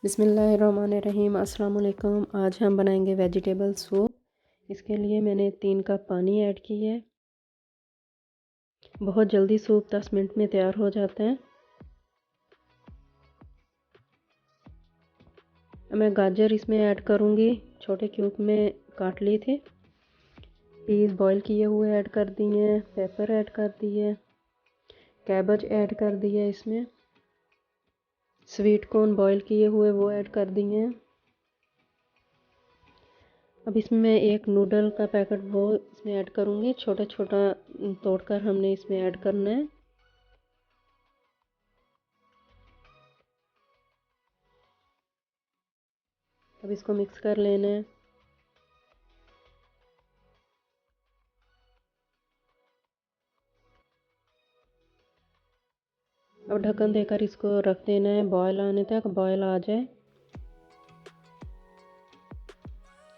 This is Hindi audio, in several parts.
बिस्मिल्लाहिर्रहमानिर्रहीम। अस्सलाम वालेकुम। आज हम बनाएंगे वेजिटेबल सूप। इसके लिए मैंने 3 कप पानी ऐड की है। बहुत जल्दी सूप 10 मिनट में तैयार हो जाता है। मैं गाजर इसमें ऐड करूँगी, छोटे क्यूब में काट लिए थे। पीस बॉईल किए हुए ऐड कर दिए, पेपर ऐड कर दिए, कैबेज ऐड कर दिए, इसमें स्वीट कॉर्न बॉईल किए हुए वो ऐड कर दिए। अब इसमें मैं एक नूडल का पैकेट वो इसमें ऐड करूँगी, छोटा छोटा तोड़कर हमने इसमें ऐड करना है। अब इसको मिक्स कर लेना है। अब ढक्कन देकर इसको रख देना है बॉयल आने तक। बॉयल आ जाए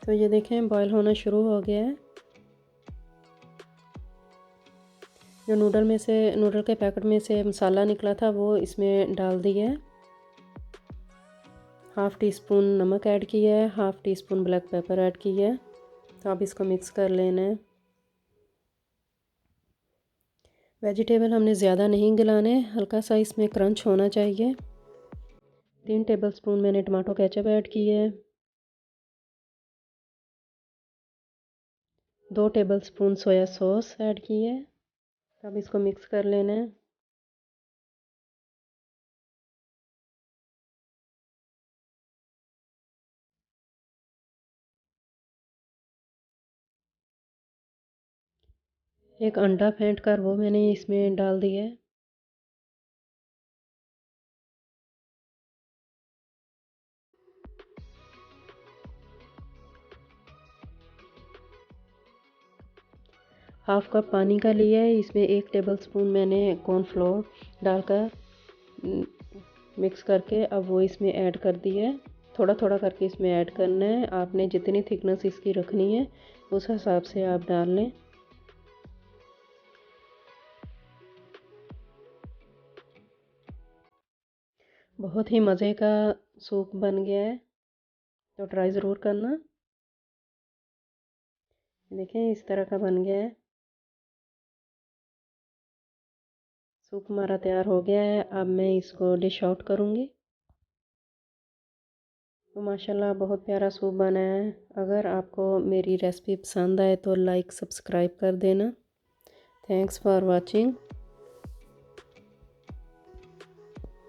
तो ये देखें बॉयल होना शुरू हो गया है। जो नूडल के पैकेट में से मसाला निकला था वो इसमें डाल दिया है। हाफ़ टी स्पून नमक ऐड किया है, half tea spoon black pepper add किया है। तो अब इसको मिक्स कर लेना है। वेजिटेबल हमने ज़्यादा नहीं गलाने, हल्का सा इसमें क्रंच होना चाहिए। 3 टेबलस्पून मैंने टमाटो केचप ऐड किया है। 2 टेबलस्पून सोया सॉस ऐड की है। अब इसको मिक्स कर लेना है। एक अंडा फेंट कर वो मैंने इसमें डाल दिया है। हाफ़ कप पानी का लिया है, इसमें 1 टेबलस्पून मैंने कॉर्नफ्लोर डालकर मिक्स करके अब वो इसमें ऐड कर दिया है। थोड़ा थोड़ा करके इसमें ऐड करना है। आपने जितनी थिकनेस इसकी रखनी है उस हिसाब से आप डाल लें। बहुत ही मज़े का सूप बन गया है, तो ट्राई ज़रूर करना। देखें इस तरह का बन गया है। सूप हमारा तैयार हो गया है। अब मैं इसको डिश आउट करूँगी। तो माशाल्लाह बहुत प्यारा सूप बना है। अगर आपको मेरी रेसिपी पसंद आए तो लाइक सब्सक्राइब कर देना। Thanks for watching.